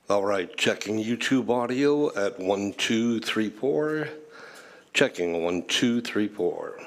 All right, checking YouTube audio at 1, 2, 3, 4. Checking 1, 2, 3, 4.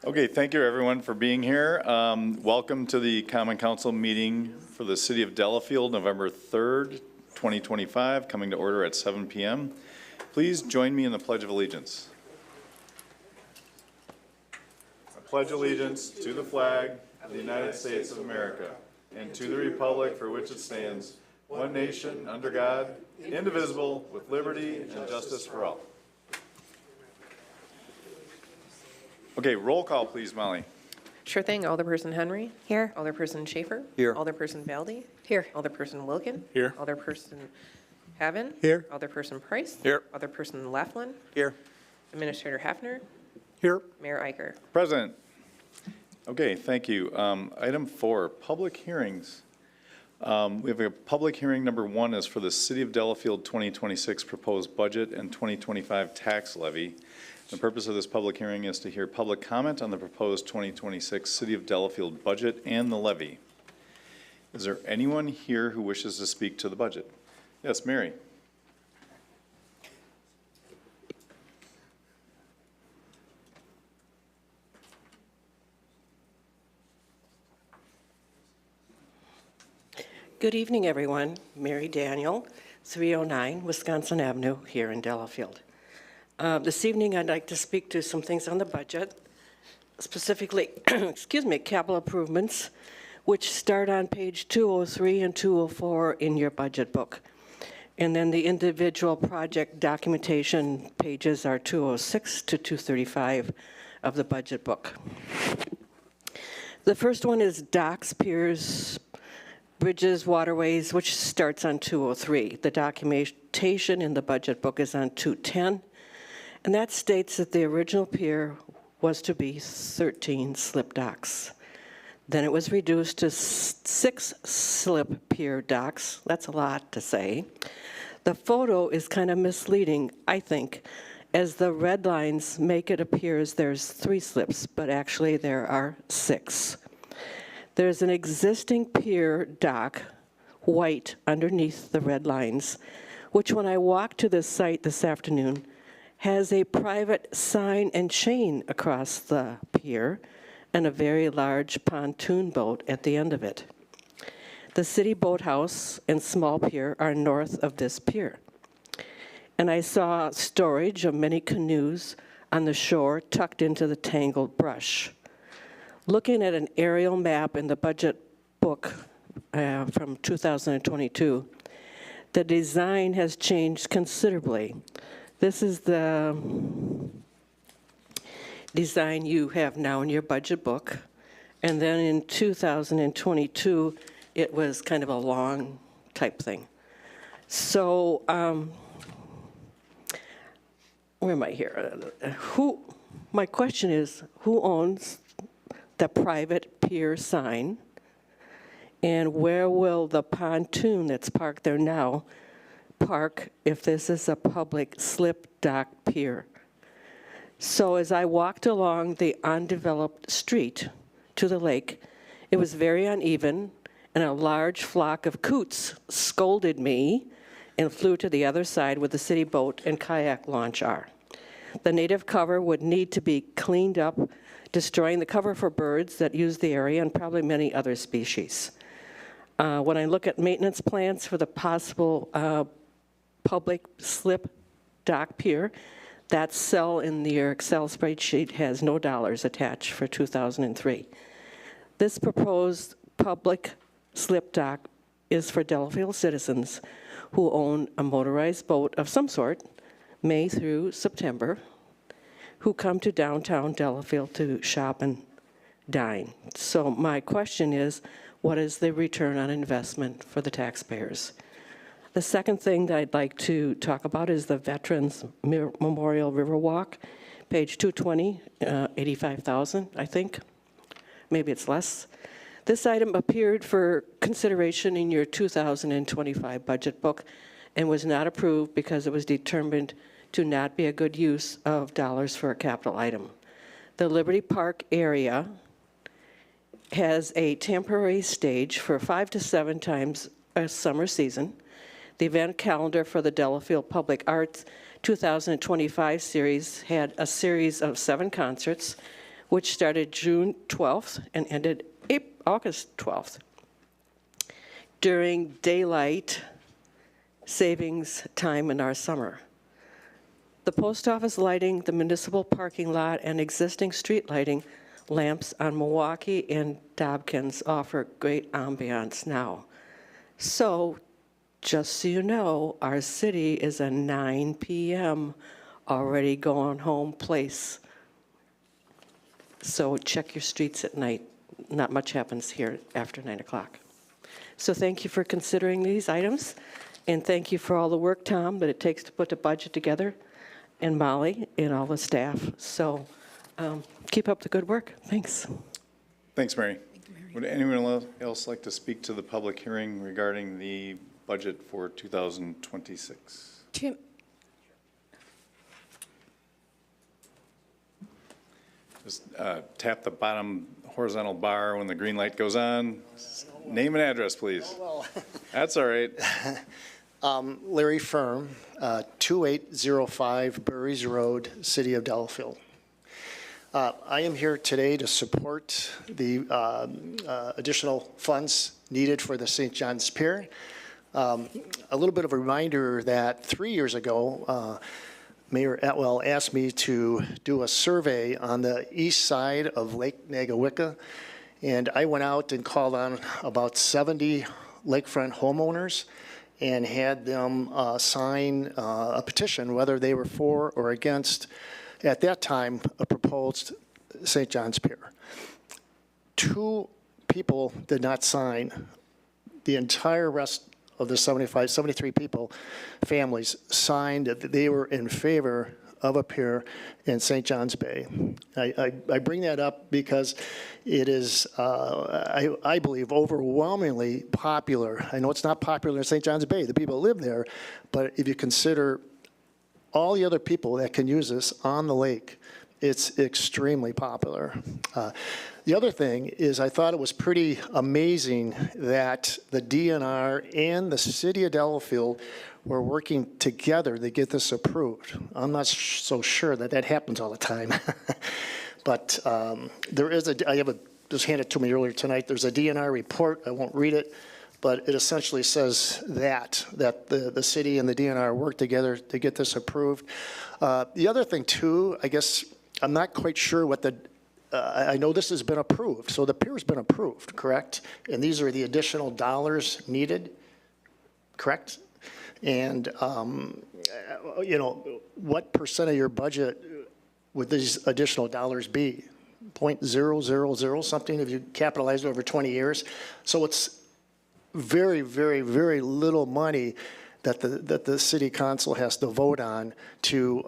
Okay, thank you everyone for being here. Welcome to the Common Council meeting for the City of Delafield, November 3rd, 2025, coming to order at 7 p.m. Please join me in the Pledge of Allegiance. I pledge allegiance to the flag of the United States of America and to the republic for which it stands, one nation, under God, indivisible, with liberty and justice for all. Okay, roll call, please, Molly. Sure thing. Alderperson Henry. Here. Alderperson Schaefer. Here. Alderperson Baldy. Here. Alderperson Wilkin. Here. Alderperson Haven. Here. Alderperson Price. Here. Alderperson Laughlin. Here. Administrator Hafner. Here. Mayor Iker. Present. Okay, thank you. Item 4, public hearings. We have a public hearing. Number 1 is for the City of Delafield 2026 proposed budget and 2025 tax levy. The purpose of this public hearing is to hear public comment on the proposed 2026 City of Delafield budget and the levy. Is there anyone here who wishes to speak to the budget? Yes, Mary. Good evening, everyone. Mary Daniel, 309 Wisconsin Avenue here in Delafield. This evening, I'd like to speak to some things on the budget, specifically, capital improvements, which start on page 203 and 204 in your budget book. And then the individual project documentation pages are 206 to 235 of the budget book. The first one is docks, piers, bridges, waterways, which starts on 203. The documentation in the budget book is on 210. And that states that the original pier was to be 13 slip docks. Then it was reduced to 6 slip pier docks. That's a lot to say. The photo is kind of misleading, I think, as the red lines make it appear as there's 3 slips, but actually there are 6. There's an existing pier dock, white, underneath the red lines, which when I walked to this site this afternoon, has a private sign and chain across the pier and a very large pontoon boat at the end of it. The city boathouse and small pier are north of this pier. And I saw storage of many canoes on the shore tucked into the tangled brush. Looking at an aerial map in the budget book from 2022, the design has changed considerably. This is the design you have now in your budget book. And then in 2022, it was kind of a long type thing. So, where am I here? My question is, who owns the private pier sign? And where will the pontoon that's parked there now park if this is a public slip dock pier? So as I walked along the undeveloped street to the lake, it was very uneven, and a large flock of coots scolded me and flew to the other side where the city boat and kayak launch are. The native cover would need to be cleaned up, destroying the cover for birds that use the area and probably many other species. When I look at maintenance plans for the possible public slip dock pier, that cell in your Excel spreadsheet has no dollars attached for 2003. This proposed public slip dock is for Delafield citizens who own a motorized boat of some sort, May through September, who come to downtown Delafield to shop and dine. So my question is, what is the return on investment for the taxpayers? The second thing that I'd like to talk about is the Veterans Memorial Riverwalk, page 220, 85,000, I think. Maybe it's less. This item appeared for consideration in your 2025 budget book and was not approved because it was determined to not be a good use of dollars for a capital item. The Liberty Park area has a temporary stage for 5 to 7 times a summer season. The event calendar for the Delafield Public Arts 2025 series had a series of 7 concerts which started June 12th and ended August 12th. During daylight savings time in our summer. The post office lighting, the municipal parking lot, and existing street lighting lamps on Milwaukee and Dobkins offer great ambiance now. So, just so you know, our city is a 9 p.m. already going home place. So check your streets at night. Not much happens here after 9 o'clock. So thank you for considering these items, and thank you for all the work, Tom, that it takes to put the budget together, and Molly, and all the staff. So keep up the good work. Thanks. Thanks, Mary. Would anyone else like to speak to the public hearing regarding the budget for 2026? Tim, Just tap the bottom horizontal bar when the green light goes on. Name and address, please. That's all right. Larry Firm, 2805 Burries Road, City of Delafield. I am here today to support the additional funds needed for the St. John's Pier. A little bit of a reminder that 3 years ago, Mayor Atwell asked me to do a survey on the east side of Lake Nagawicca, and I went out and called on about 70 lakefront homeowners and had them sign a petition, whether they were for or against, at that time, a proposed St. John's Pier. 2 people did not sign. The entire rest of the 73 people, families, signed that they were in favor of a pier in St. John's Bay. I bring that up because it is, I believe, overwhelmingly popular. I know it's not popular in St. John's Bay, the people live there, but if you consider all the other people that can use this on the lake, it's extremely popular. The other thing is I thought it was pretty amazing that the DNR and the city of Delafield were working together to get this approved. I'm not so sure that that happens all the time. But there is just handed it to me earlier tonight, there's a DNR report, I won't read it, but it essentially says that the city and the DNR worked together to get this approved. The other thing too, I guess, I'm not quite sure what I know this has been approved, so the pier's been approved, correct? And these are the additional dollars needed, correct? And, you know, what percent of your budget would these additional dollars be? 0.000 something if you capitalize it over 20 years? So it's very, very, very little money that the city council has to vote on to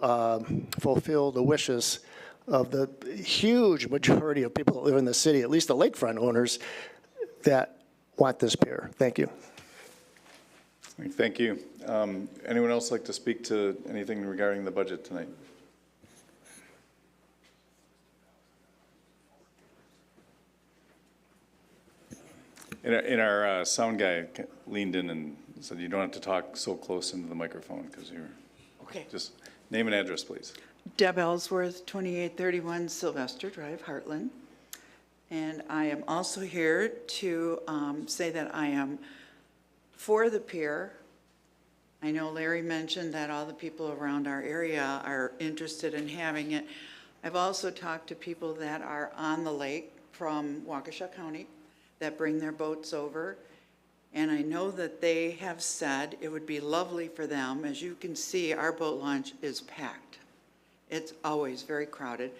fulfill the wishes of the huge majority of people that live in the city, at least the lakefront owners, that want this pier. Thank you. Thank you. Anyone else like to speak to anything regarding the budget tonight? And our sound guy leaned in and said, you don't have to talk so close into the microphone because you're, okay. just name and address, please. Deb Ellsworth, 2831 Sylvester Drive, Heartland. And I am also here to say that I am for the pier. I know Larry mentioned that all the people around our area are interested in having it. I've also talked to people that are on the lake from Waukesha County that bring their boats over. And I know that they have said it would be lovely for them. As you can see, our boat launch is packed. It's always very crowded.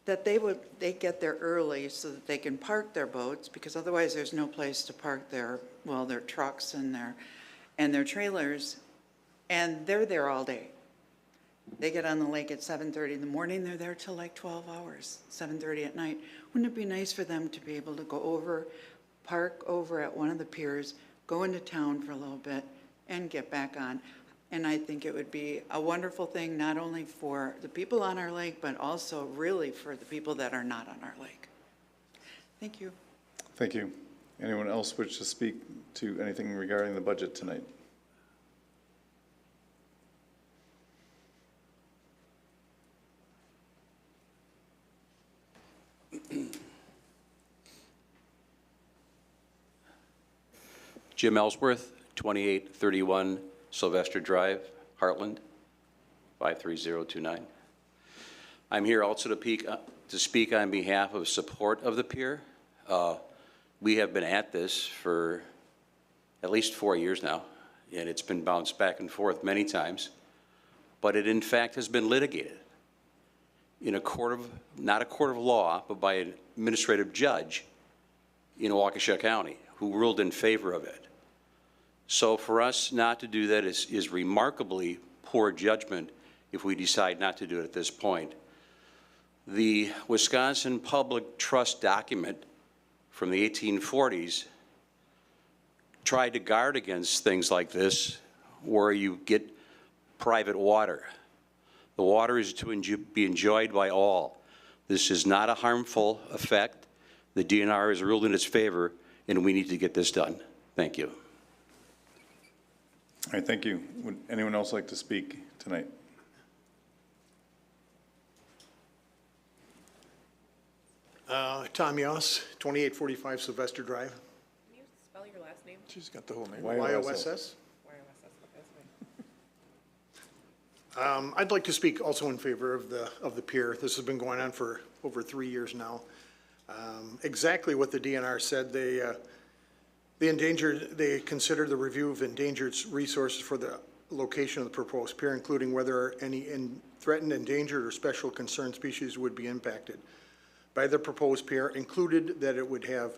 That they get there early so that they can park their boats, because otherwise there's no place to park their trucks and their trailers, and they're there all day. They get on the lake at 7:30 in the morning, they're there till like 12 hours, 7:30 at night. Wouldn't it be nice for them to be able to go over, park over at one of the piers, go into town for a little bit, and get back on? And I think it would be a wonderful thing, not only for the people on our lake, but also really for the people that are not on our lake. Thank you. Thank you. Anyone else wish to speak to anything regarding the budget tonight? Jim Ellsworth, 2831 Sylvester Drive, Heartland, 53029. I'm here also to speak on behalf of support of the pier. We have been at this for at least 4 years now, and it's been bounced back and forth many times, but it in fact has been litigated in a court of, not a court of law, but by an administrative judge in Waukesha County who ruled in favor of it. So for us not to do that is remarkably poor judgment if we decide not to do it at this point. The Wisconsin Public Trust document from the 1840s tried to guard against things like this where you get private water. The water is to be enjoyed by all. This is not a harmful effect. The DNR has ruled in its favor, and we need to get this done. Thank you. All right, thank you. Would anyone else like to speak tonight? Tom Yoss, 2845 Sylvester Drive. Can you spell your last name? She's got the whole name. YOSS. YOSS. I'd like to speak also in favor of the pier. This has been going on for over 3 years now. Exactly what the DNR said. They considered the review of endangered resources for the location of the proposed pier, including whether any threatened, endangered, or special concern species would be impacted by the proposed pier, included that it would have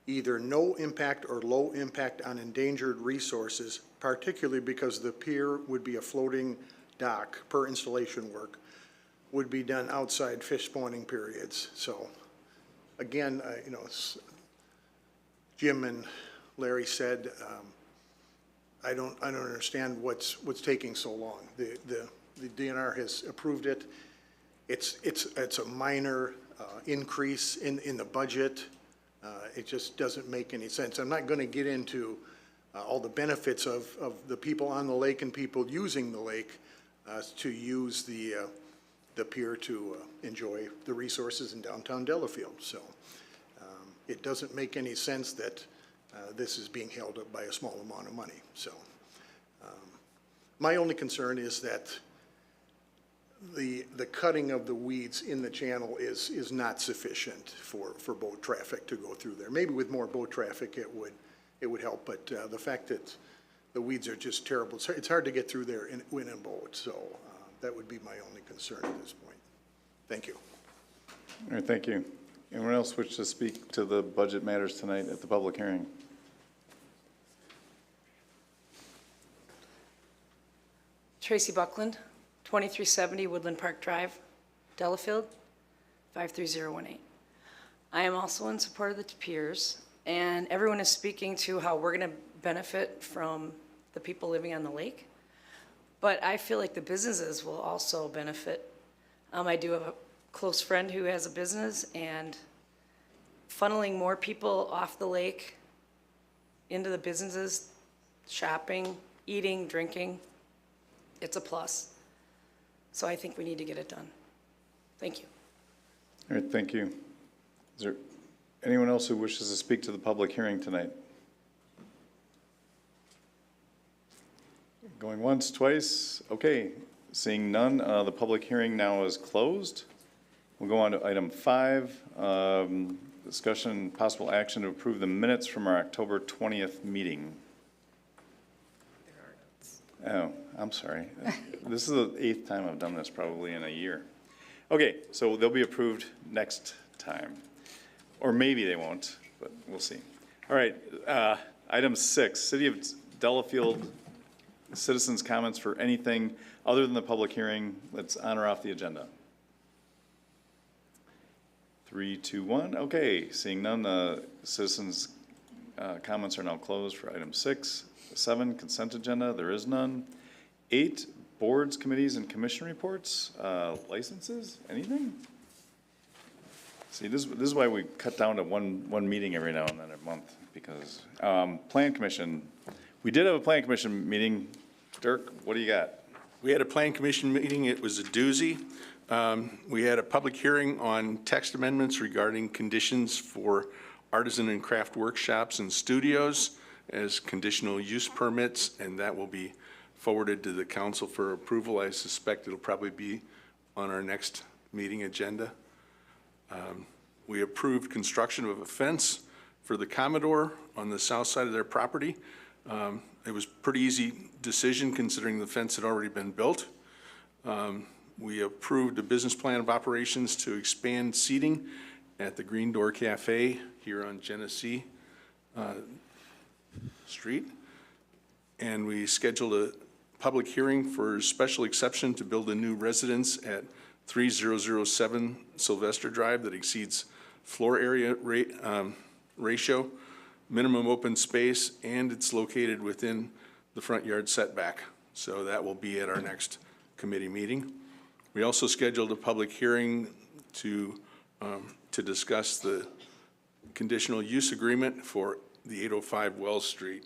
either no impact or low impact on endangered resources, particularly because the pier would be a floating dock per installation work, would be done outside fish spawning periods. So again, Jim and Larry said, I don't understand what's taking so long. The DNR has approved it. It's a minor increase in the budget. It just doesn't make any sense. I'm not going to get into all the benefits of the people on the lake and people using the lake to use the pier to enjoy the resources in downtown Delafield. So it doesn't make any sense that this is being held up by a small amount of money. So my only concern is that the cutting of the weeds in the channel is not sufficient for boat traffic to go through there. Maybe with more boat traffic it would help, but the fact that the weeds are just terrible, it's hard to get through there in a boat. So that would be my only concern at this point. Thank you. All right, thank you. Anyone else wish to speak to the budget matters tonight at the public hearing? Tracy Buckland, 2370 Woodland Park Drive, Delafield, 53018. I am also in support of the piers, and everyone is speaking to how we're going to benefit from the people living on the lake. But I feel like the businesses will also benefit. I do have a close friend who has a business, and funneling more people off the lake into the businesses, shopping, eating, drinking, it's a plus. So I think we need to get it done. Thank you. All right, thank you. Is there anyone else who wishes to speak to the public hearing tonight? Going once, twice? Okay, seeing none, the public hearing now is closed. We'll go on to item 5, discussion, possible action to approve the minutes from our October 20th meeting. Oh, I'm sorry. This is the 8th time I've done this probably in a year. Okay, so they'll be approved next time. Or maybe they won't, but we'll see. All right, item 6, City of Delafield citizens' comments for anything other than the public hearing that's on or off the agenda. 3, 2, 1. Okay, seeing none, the citizens' comments are now closed for item 6. 7, consent agenda, there is none. 8, boards, committees, and commission reports, licenses, anything? See, this is why we cut down to one meeting every now and then a month, because, plan commission, we did have a plan commission meeting. Dirk, what do you got? We had a plan commission meeting. It was a doozy. We had a public hearing on text amendments regarding conditions for artisan and craft workshops and studios. as conditional use permits, and that will be forwarded to the council for approval. I suspect it'll probably be on our next meeting agenda. We approved construction of a fence for the Commodore on the south side of their property. It was a pretty easy decision considering the fence had already been built. We approved a business plan of operations to expand seating at the Green Door Cafe here on Genesee Street. And we scheduled a public hearing for special exception to build a new residence at 3007 Sylvester Drive that exceeds floor area ratio, minimum open space, and it's located within the front yard setback. So that will be at our next committee meeting. We also scheduled a public hearing to discuss the conditional use agreement for the 805 Wells Street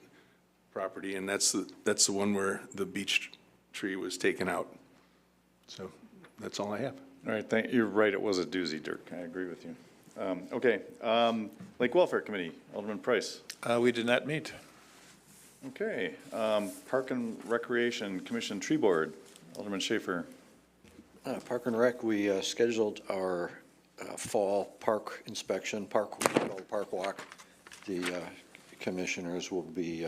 property, and that's the one where the beech tree was taken out. So that's all I have. All right, you're right, it was a doozy, Dirk, I agree with you. Okay, Lake Welfare Committee, Alderman Price. We did not meet. Okay, Park and Recreation Commission Tree Board, Alderman Schaefer. Park and Rec, we scheduled our fall park inspection, park walk. The commissioners will be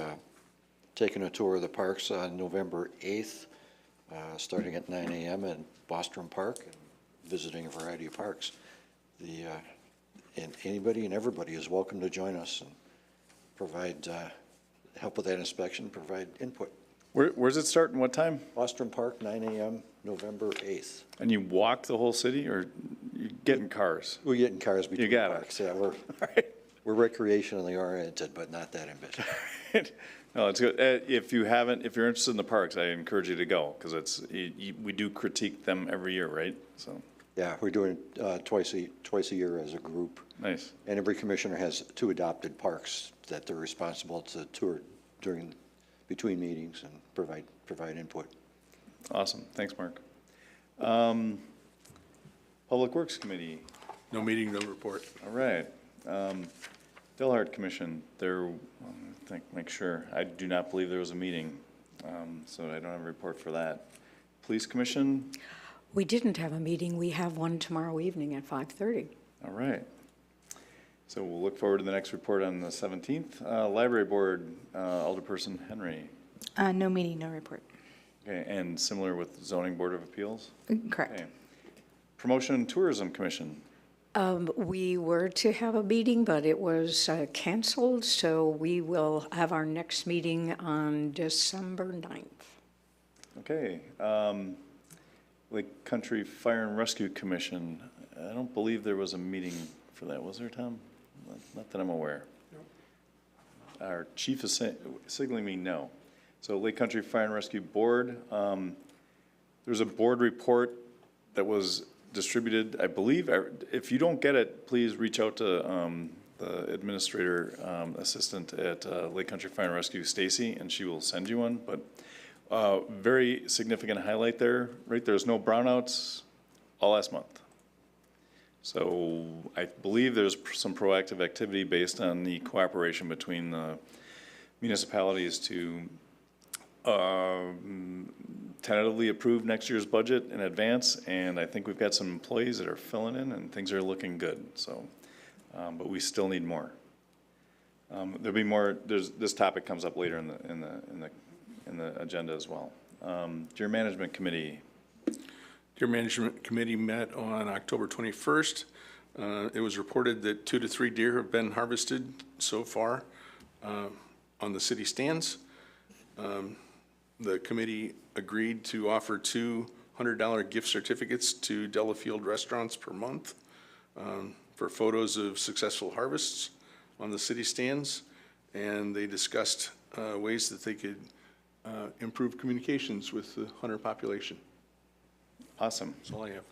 taking a tour of the parks on November 8th, starting at 9 a.m. at Bostrom Park, and visiting a variety of parks. And anybody and everybody is welcome to join us and provide help with that inspection, provide input. Where's it start and what time? Bostrom Park, 9 a.m., November 8th. And you walk the whole city, or you get in cars? We get in cars between got it. parks. Yeah, we're recreationally oriented, but not that ambitious. No, it's good. If you're interested in the parks, I encourage you to go, because we do critique them every year, right? So. Yeah, we're doing twice a year as a group. Nice. And every commissioner has 2 adopted parks that they're responsible to tour between meetings and provide input. Awesome. Thanks, Mark. Public Works Committee. No meeting, no report. All right. Delhart Commission, make sure. I do not believe there was a meeting, so I don't have a report for that. Police Commission. We didn't have a meeting. We have one tomorrow evening at 5:30. All right. So we'll look forward to the next report on the 17th. Library Board, Alderperson Henry. No meeting, no report. Okay, and similar with Zoning Board of Appeals? Correct. Okay. Promotion and Tourism Commission. We were to have a meeting, but it was canceled, so we will have our next meeting on December 9th. Okay. Lake Country Fire and Rescue Commission. I don't believe there was a meeting for that, was there, Tom? Not that I'm aware. No. Our chief is signaling me no. So Lake Country Fire and Rescue Board, there's a board report that was distributed, I believe. If you don't get it, please reach out to the administrator assistant at Lake Country Fire and Rescue, Stacy, and she will send you one. But very significant highlight there, right? There's no brownouts all last month. So I believe there's some proactive activity based on the cooperation between the municipalities to tentatively approve next year's budget in advance, and I think we've got some employees that are filling in, and things are looking good. So, but we still need more. There'll be more. This topic comes up later in the agenda as well. Deer Management Committee. Deer Management Committee met on October 21st. It was reported that 2 to 3 deer have been harvested so far on the city stands. The committee agreed to offer 2 $100 gift certificates to Delafield restaurants per month for photos of successful harvests on the city stands, and they discussed ways that they could improve communications with the hunter population. Awesome. That's all I have.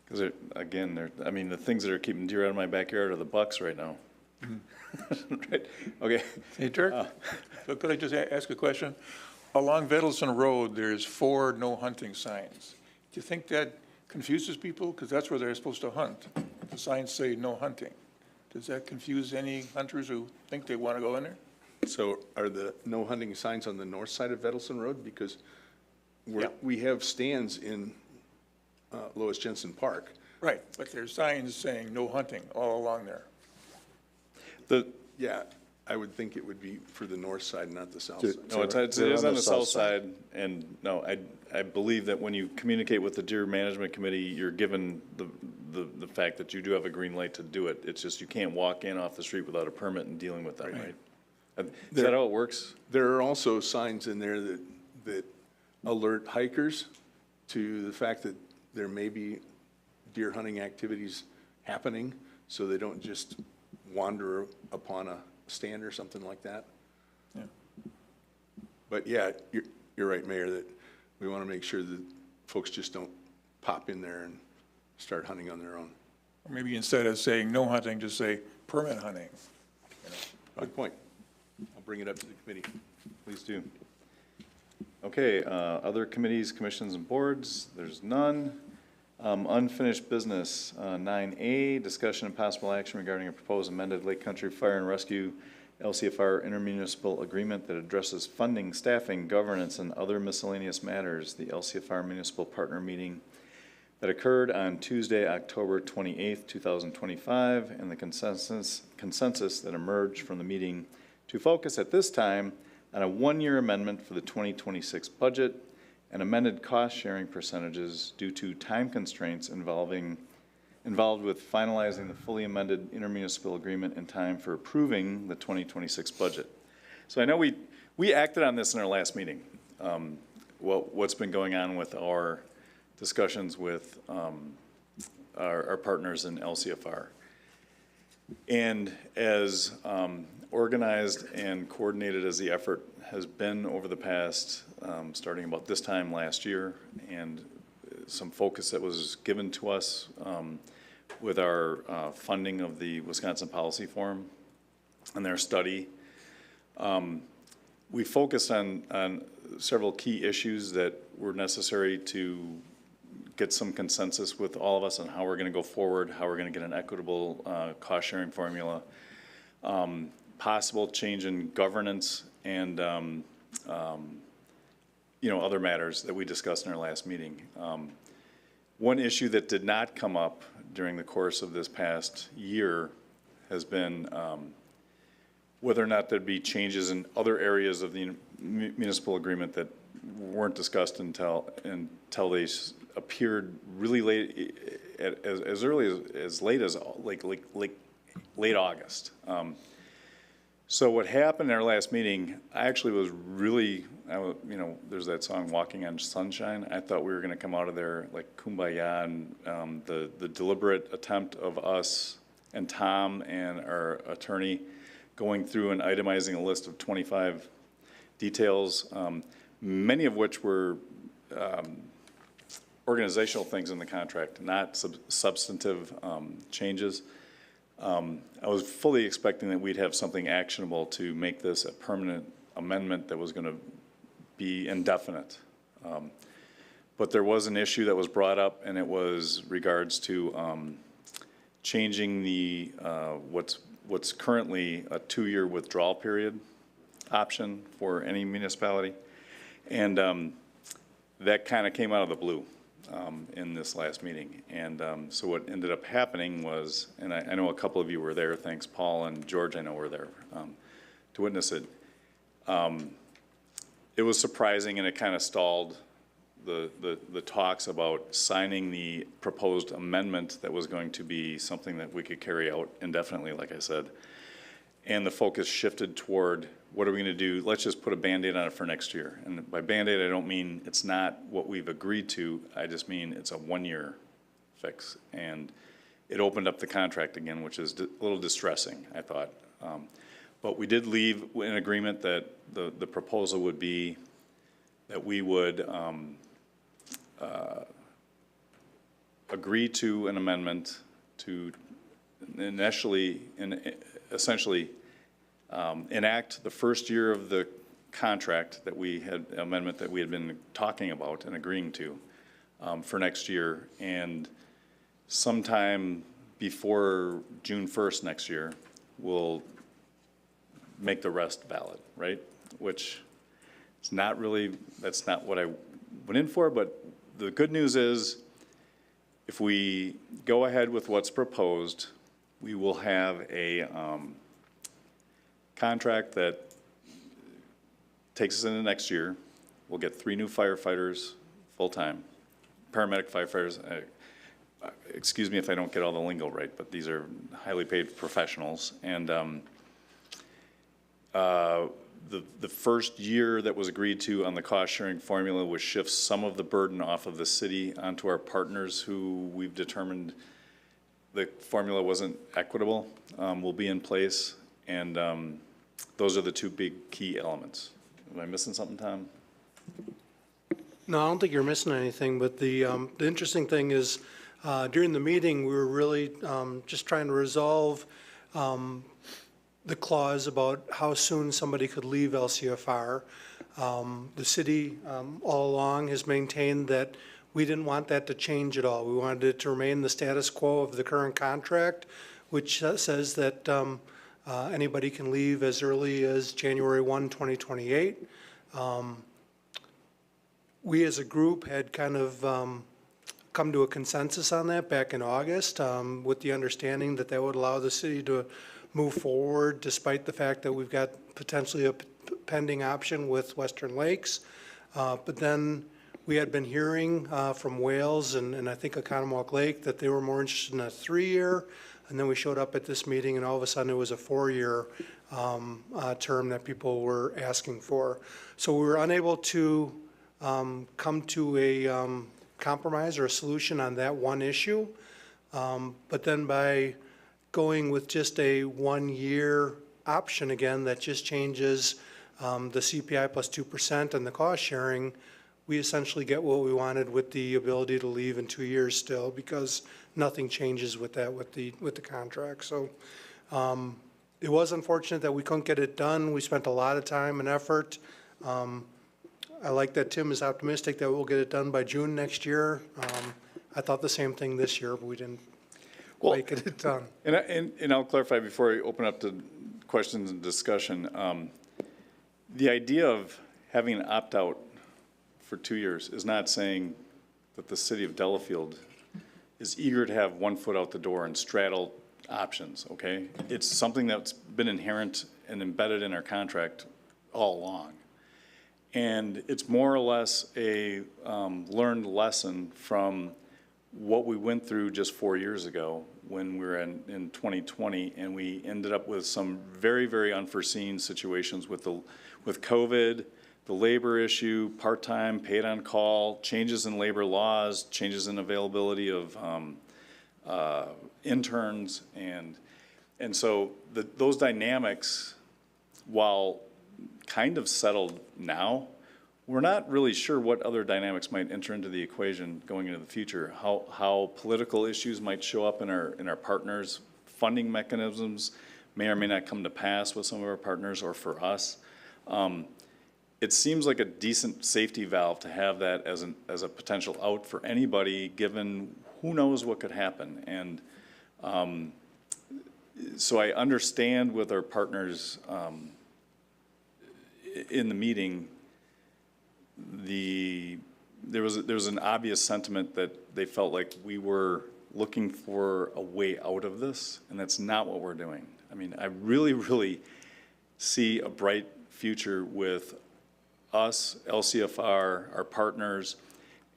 Because again, the things that are keeping deer out of my backyard are the bucks right now. Right? Okay. Hey, Dirk, so could I just ask a question? Along Vedelson Road, there's 4 no hunting signs. Do you think that confuses people? Because that's where they're supposed to hunt. The signs say no hunting. Does that confuse any hunters who think they want to go in there? So are the no hunting signs on the north side of Vettleson Road? Because Yep. we have stands in Lois Jensen Park. Right, but there's signs saying no hunting all along there. Yeah, I would think it would be for the north side, not the south To- side. No, it They're is on the south side, and no, I believe that when you communicate with the Deer Management Committee, you're given the fact that you do have a green light to do it. It's just you can't walk in off the street without a permit and dealing with them, right? Is that how it works? There are also signs in there that alert hikers to the fact that there may be deer hunting activities happening, so they don't just wander upon a stand or something like that. Yeah. But yeah, you're right, Mayor, that we want to make sure that folks just don't pop in there and start hunting on their own. Or maybe instead of saying no hunting, just say permit hunting. Good point. I'll bring it up to the committee. Please do. Okay, other committees, commissions, and boards, there's none. Unfinished business, 9A, discussion and possible action regarding a proposed amended Lake Country Fire and Rescue LCFR intermunicipal agreement that addresses funding, staffing, governance, and other miscellaneous matters. The LCFR municipal partner meeting that occurred on Tuesday, October 28th, 2025, and the consensus that emerged from the meeting to focus at this time on a one-year amendment for the 2026 budget and amended cost-sharing percentages due to time constraints involved with finalizing the fully amended intermunicipal agreement in time for approving the 2026 budget. So I know we acted on this in our last meeting, what's been going on with our discussions with our partners in LCFR. And as organized and coordinated as the effort has been over the past, starting about this time last year, and some focus that was given to us with our funding of the Wisconsin Policy Forum and their study, we focused on several key issues that were necessary to get some consensus with all of us on how we're going to go forward, how we're going to get an equitable cost-sharing formula, possible change in governance, and other matters that we discussed in our last meeting. One issue that did not come up during the course of this past year has been whether or not there'd be changes in other areas of the municipal agreement that weren't discussed until they appeared really late, as early as late as late August. So what happened in our last meeting, I actually was really, there's that song, Walking on Sunshine. I thought we were going to come out of there like kumbaya, and the deliberate attempt of us and Tom and our attorney going through and itemizing a list of 25 details, many of which were organizational things in the contract, not substantive changes. I was fully expecting that we'd have something actionable to make this a permanent amendment that was going to be indefinite. But there was an issue that was brought up, and it was regards to changing the what's currently a 2-year withdrawal period option for any municipality. And that kind of came out of the blue in this last meeting. And so what ended up happening was, and I know a couple of you were there, thanks Paul and George, I know were there to witness it. It was surprising, and it kind of stalled the talks about signing the proposed amendment that was going to be something that we could carry out indefinitely, like I said. And the focus shifted toward, what are we going to do? Let's just put a Band-Aid on it for next year. And by Band-Aid, I don't mean it's not what we've agreed to. I just mean it's a 1-year fix. And it opened up the contract again, which is a little distressing, I thought. But we did leave in agreement that the proposal would be that we would agree to an amendment to essentially enact the first year of the contract that we had, amendment that we had been talking about and agreeing to for next year. And sometime before June 1st next year, we'll make the rest valid, right? Which is not really, that's not what I went in for, but the good news is if we go ahead with what's proposed, we will have a contract that takes us into next year. We'll get 3 new firefighters, full-time, paramedic firefighters. Excuse me if I don't get all the lingo right, but these are highly paid professionals. And the first year that was agreed to on the cost-sharing formula was shift some of the burden off of the city onto our partners who we've determined the formula wasn't equitable, will be in place. And those are the 2 big key elements. Am I missing something, Tom? No, I don't think you're missing anything, but the interesting thing is, during the meeting, we were really just trying to resolve the clause about how soon somebody could leave LCFR. The city all along has maintained that we didn't want that to change at all. We wanted it to remain the status quo of the current contract, which says that anybody can leave as early as January 1, 2028. We as a group had kind of come to a consensus on that back in August, with the understanding that that would allow the city to move forward despite the fact that we've got potentially a pending option with Western Lakes. But then we had been hearing from Wales and I think Oconomowoc Lake that they were more interested in a 3-year. And then we showed up at this meeting and all of a sudden it was a 4-year term that people were asking for. So we were unable to come to a compromise or a solution on that one issue. But then by going with just a 1-year option again, that just changes the CPI plus 2% and the cost sharing, we essentially get what we wanted with the ability to leave in 2 years still, because nothing changes with that with the contract. So it was unfortunate that we couldn't get it done. We spent a lot of time and effort. I like that Tim is optimistic that we'll get it done by June next year. I thought the same thing this year, but we didn't quite get it done. And I'll clarify before I open up to questions and discussion. The idea of having an opt-out for 2 years is not saying that the city of Delafield is eager to have 1 foot out the door and straddle options, okay? It's something that's been inherent and embedded in our contract all along. And it's more or less a learned lesson from what we went through just 4 years ago when we were in 2020, and we ended up with some very, very unforeseen situations with COVID, the labor issue, part-time, paid on call, changes in labor laws, changes in availability of interns, and so those dynamics, while kind of settled now, we're not really sure what other dynamics might enter into the equation going into the future. How political issues might show up in our partners, funding mechanisms may or may not come to pass with some of our partners or for us. It seems like a decent safety valve to have that as a potential out for anybody, given who knows what could happen. And so I understand with our partners in the meeting, there was an obvious sentiment that they felt like we were looking for a way out of this, and that's not what we're doing. I mean, I really, really see a bright future with us, LCFR, our partners,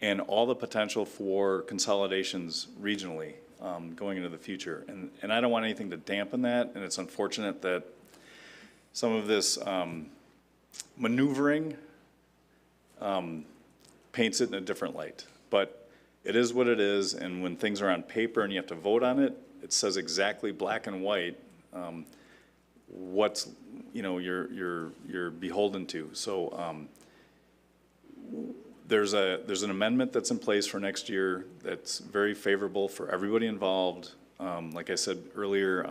and all the potential for consolidations regionally going into the future. And I don't want anything to dampen that, and it's unfortunate that some of this maneuvering paints it in a different light. But it is what it is, and when things are on paper and you have to vote on it, it says exactly black and white what's you're beholden to. So there's an amendment that's in place for next year that's very favorable for everybody involved. Like I said earlier,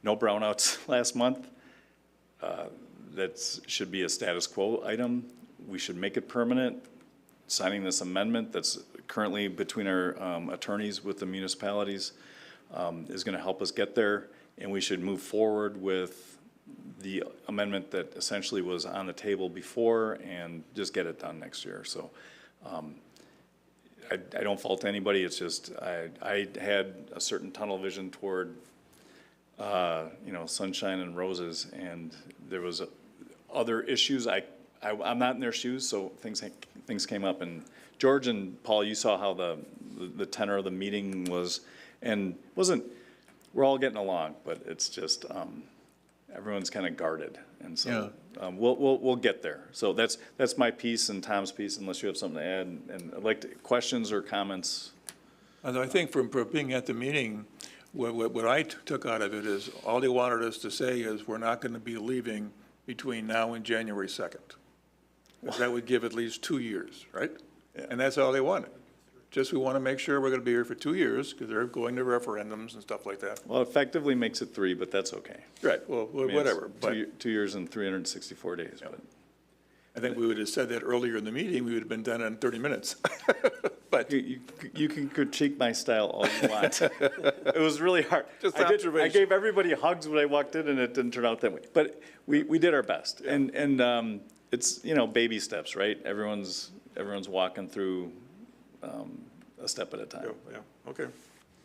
no brownouts last month. That should be a status quo item. We should make it permanent. Signing this amendment that's currently between our attorneys with the municipalities is going to help us get there, and we should move forward with the amendment that essentially was on the table before and just get it done next year. So I don't fault anybody. It's just I had a certain tunnel vision toward, sunshine and roses, and there was other issues. I'm not in their shoes, so things came up. And George and Paul, you saw how the tenor of the meeting was, and we're all getting along, but it's just, everyone's kind of guarded. And so, we'll get there. So that's my piece and Tom's piece, unless you have something to add. And I'd like questions or comments. Although I think from being at the meeting, what I took out of it is, all they wanted us to say is, we're not going to be leaving between now and January 2nd. 'Cause that would give at least 2 years, right? Yeah. And that's all they wanted. Just, we want to make sure we're going to be here for 2 years, because they're going to referendums and stuff like that. Well, effectively makes it 3, but that's okay. Right, well, I mean, it's whatever, but 2 years and 364 days, but. I think we would have said that earlier in the meeting, we would have been done in 30 minutes. But You can critique my style all you want. It was really hard. Just I observation. gave everybody hugs when I walked in, and it didn't turn out that way. But we did our best, and it's, baby steps, right? Everyone's walking through a step at a time. Yeah, okay.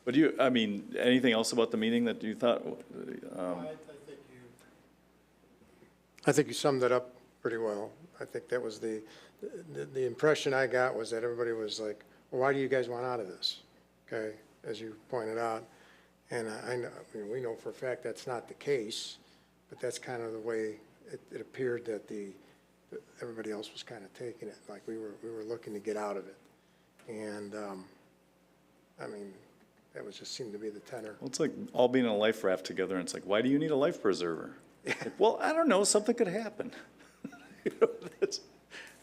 But anything else about the meeting that you thought? I think you summed it up pretty well. I think that was the impression I got, was that everybody was like, well, why do you guys want out of this? Okay, as you pointed out. And I know, we know for a fact that's not the case, but that's kind of the way it appeared that that everybody else was kind of taking it, like we were looking to get out of it. And, that was just seemed to be the tenor. Well, it's like all being in a life raft together, and it's like, why do you need a life preserver? Like, well, I don't know, something could happen.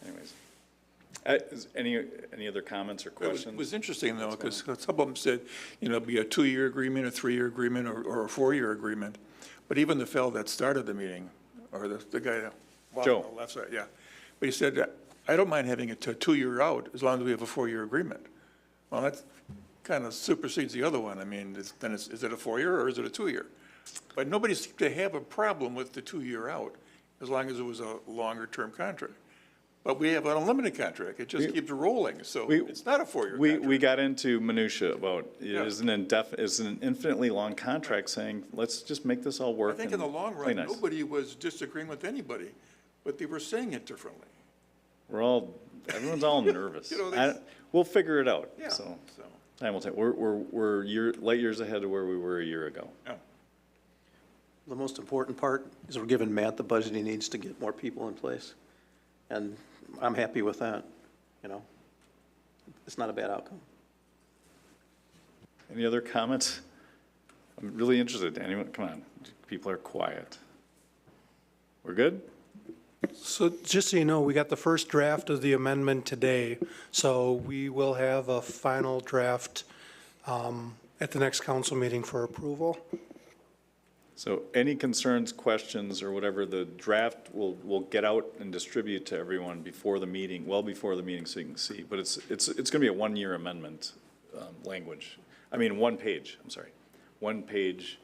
Anyways, any other comments or questions? It was interesting, though, because some of them said, it'd be a 2-year agreement, a 3-year agreement, or a 4-year agreement. But even the fellow that started the meeting, or the guy that walked Joe. on the left side, yeah. But he said, I don't mind having it to 2-year out, as long as we have a 4-year agreement. Well, that kind of supersedes the other one. I mean, is it a 4-year or is it a 2-year? But nobody seemed to have a problem with the 2-year out, as long as it was a longer-term contract. But we have an unlimited contract. It just keeps rolling, so it's not a 4-year contract. We got into minutia about, it Yeah. is an infinitely long contract saying, let's just make this all work. I think in the long play run, nice. nobody was disagreeing with anybody, but they were saying it differently. Everyone's all nervous. We'll figure it out, Yeah, so. Time will tell. We're light years ahead of where we were a year ago. Yeah. The most important part is we're giving Matt the budget he needs to get more people in place. And I'm happy with that, It's not a bad outcome. Any other comments? I'm really interested. Anyone? Come on. People are quiet. We're good? So just so you know, we got the first draft of the amendment today, so we will have a final draft at the next council meeting for approval. So any concerns, questions, or whatever, the draft we'll get out and distribute to everyone before the meeting, well before the meeting, so you can see. But it's going to be a 1-year amendment language. 1 page, I'm sorry. 1 page,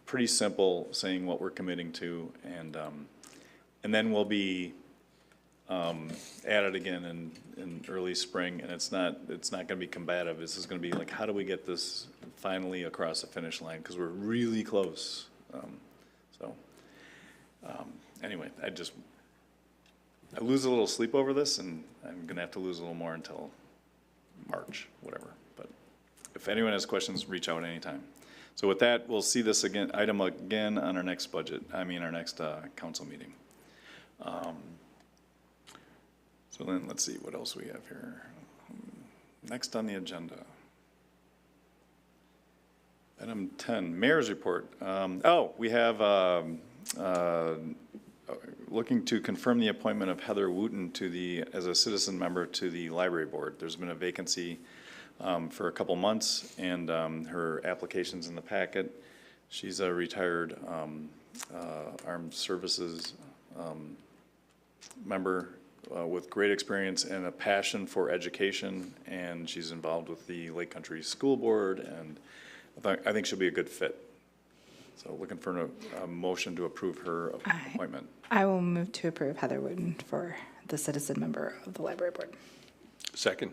pretty simple, saying what we're committing to, and then we'll be at it again in early spring, and it's not going to be combative. This is going to be like, how do we get this finally across the finish line? Because we're really close. Anyway, I lose a little sleep over this, and I'm going to have to lose a little more until March, whatever. But if anyone has questions, reach out anytime. So with that, we'll see this item again on our next our next council meeting. So then, let's see what else we have here. Next on the agenda. Item 10, Mayor's Report. We have looking to confirm the appointment of Heather Wooten as a citizen member to the Library Board. There's been a vacancy for a couple months, and her application's in the packet. She's a retired Armed Services member with great experience and a passion for education, and she's involved with the Lake Country School Board, and I think she'll be a good fit. So looking for a motion to approve her appointment. I will move to approve Heather Wooten for the citizen member of the library board. Second.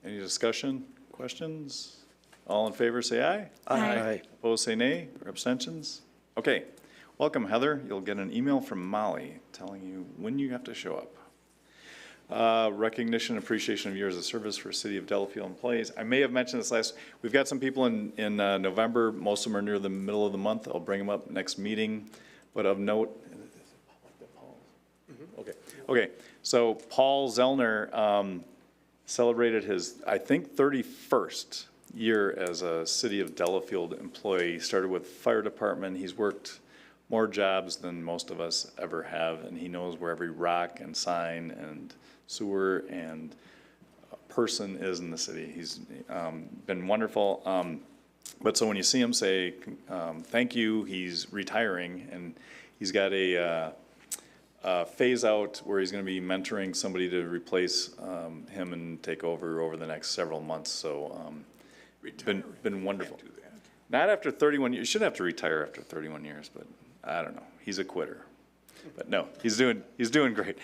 Any discussion, questions? All in favor, say aye. Aye. Opposed, say nay, or abstentions? Okay, welcome, Heather. You'll get an email from Molly telling you when you have to show up. Recognition and appreciation of years of service for City of Delafield employees. I may have mentioned this we've got some people in November. Most of them are near the middle of the month. I'll bring them up next meeting. But of note, okay. So Paul Zellner celebrated his, I think, 31st year as a City of Delafield employee. He started with fire department. He's worked more jobs than most of us ever have, and he knows where every rock and sign and sewer and person is in the city. He's been wonderful. But so when you see him say thank you, he's retiring, and he's got a phase out where he's going to be mentoring somebody to replace him and take over the next several months. So been wonderful. Not after 31 years. You should have to retire after 31 years, but I don't know. He's a quitter. But no, he's doing great.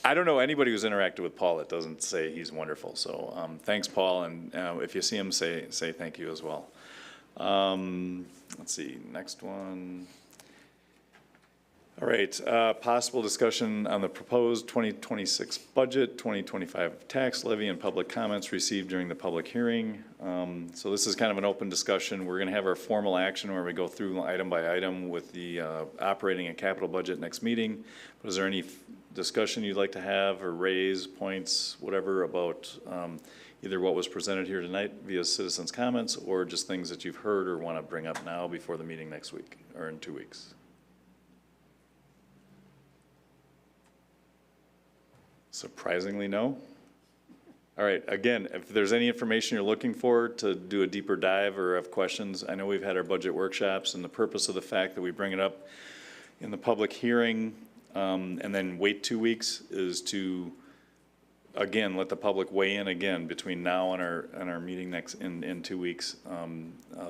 I don't know anybody who's interacted with Paul that doesn't say he's wonderful. So thanks, Paul, and if you see him, say thank you as well. Let's see, next one. All right, possible discussion on the proposed 2026 budget, 2025 tax levy, and public comments received during the public hearing. So this is kind of an open discussion. We're going to have our formal action where we go through item by item with the operating and capital budget next meeting. But is there any discussion you'd like to have or raise points, whatever, about either what was presented here tonight via citizens' comments or just things that you've heard or want to bring up now before the meeting next week or in 2 weeks? Surprisingly, no. All right, again, if there's any information you're looking for to do a deeper dive or have questions, I know we've had our budget workshops, and the purpose of the fact that we bring it up in the public hearing and then wait 2 weeks is to, again, let the public weigh in again between now and our meeting next in 2 weeks.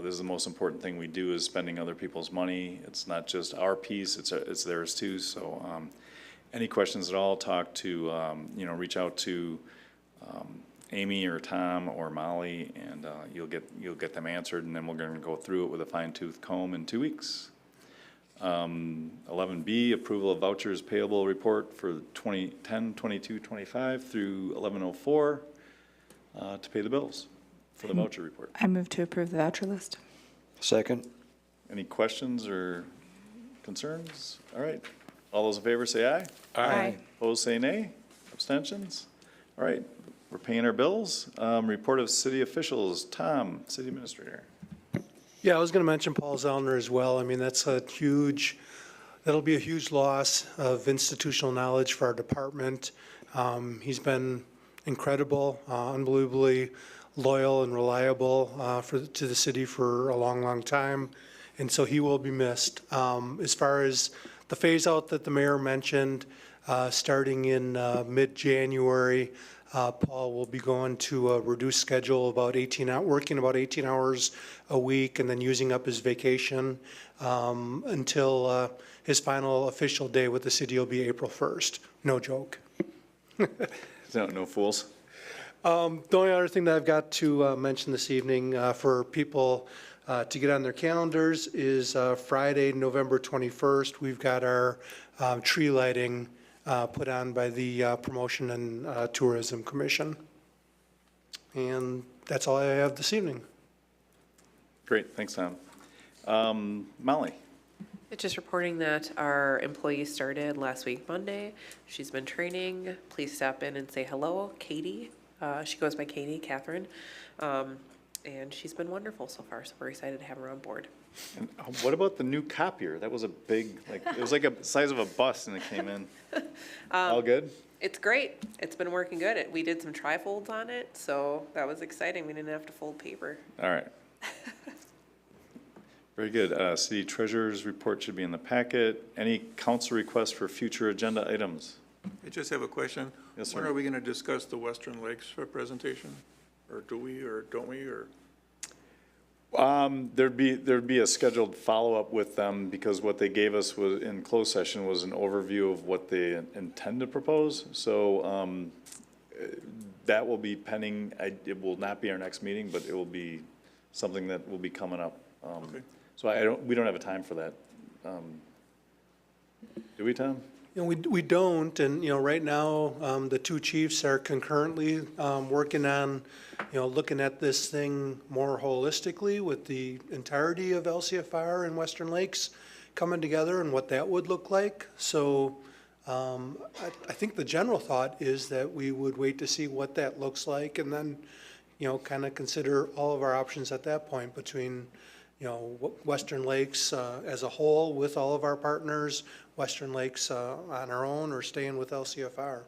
This is the most important thing we do, is spending other people's money. It's not just our piece, it's theirs too. So any questions at all, talk to, reach out to Amy or Tom or Molly, and you'll get them answered, and then we're going to go through it with a fine-tooth comb in 2 weeks. 11B, approval of vouchers payable report for 2010, 22, 25 through 1104 to pay the bills for the voucher report. I move to approve the voucher list. Second. Any questions or concerns? All right. All those in favor say aye. Aye. Opposed say nay. Abstentions? All right. We're paying our bills. Report of city officials. Tom, city administrator. Yeah, I was going to mention Paul Zellner as well. I mean, that'll be a huge loss of institutional knowledge for our department. He's been incredible, unbelievably loyal and reliable to the city for a long, long time, and so he will be missed. As far as the phase out that the mayor mentioned, starting in mid-January, Paul will be going to a reduced schedule, working about 18 hours a week, and then using up his vacation until his final official day with the city will be April 1st. No joke. No fools. The only other thing that I've got to mention this evening for people to get on their calendars is Friday, November 21st. We've got our tree lighting put on by the Promotion and Tourism Commission. And that's all I have this evening. Great, thanks, Tom. Molly. It's just reporting that our employee started last week, Monday. She's been training. Please stop in and say hello, Katie. She goes by Katie, Catherine. And she's been wonderful so far, so we're excited to have her on board. And what about the new copier? That was a big, it was like a size of a bus and it came in. All good? It's great. It's been working good. We did some trifolds on it, so that was exciting. We didn't have to fold paper. All right. Very good. City treasurer's report should be in the packet. Any council requests for future agenda items? I just have a question. Yes, sir. When are we going to discuss the Western Lakes presentation? Or do we, or don't we, or? There'd be a scheduled follow-up with them, because what they gave us was, in closed session, was an overview of what they intend to propose. So, that will be pending. It will not be our next meeting, but it will be something that will be coming up. So we don't have a time for that. Do we, Tom? You know, we don't, and, you know, right now, the two chiefs are concurrently working on, you know, looking at this thing more holistically with the entirety of LCFR and Western Lakes coming together and what that would look like. So I think the general thought is that we would wait to see what that looks like, and then, you know, kind of consider all of our options at that point between, you know, Western Lakes as a whole with all of our partners, Western Lakes on our own, or staying with LCFR.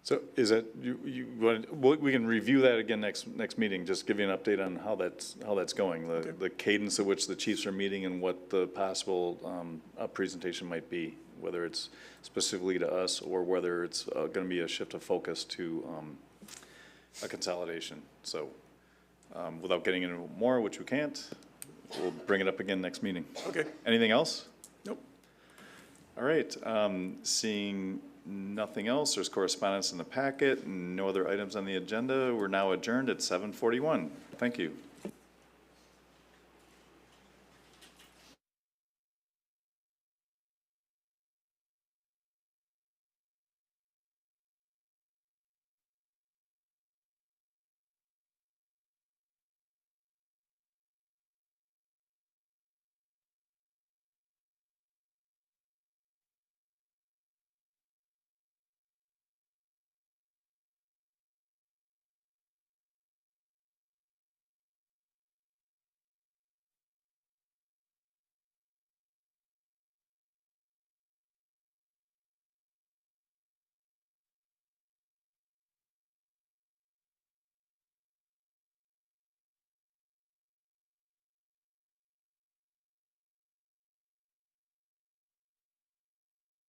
So is that, we can review that again next meeting, just give you an update on how that's going, the cadence at which the chiefs are meeting and what the possible presentation might be, whether it's specifically to us or whether it's going to be a shift of focus to a consolidation. So without getting into more, which we can't, we'll bring it up again next meeting. Okay. Anything else? Nope. All right, seeing nothing else, there's correspondence in the packet, and no other items on the agenda. We're now adjourned at 7:41. Thank you.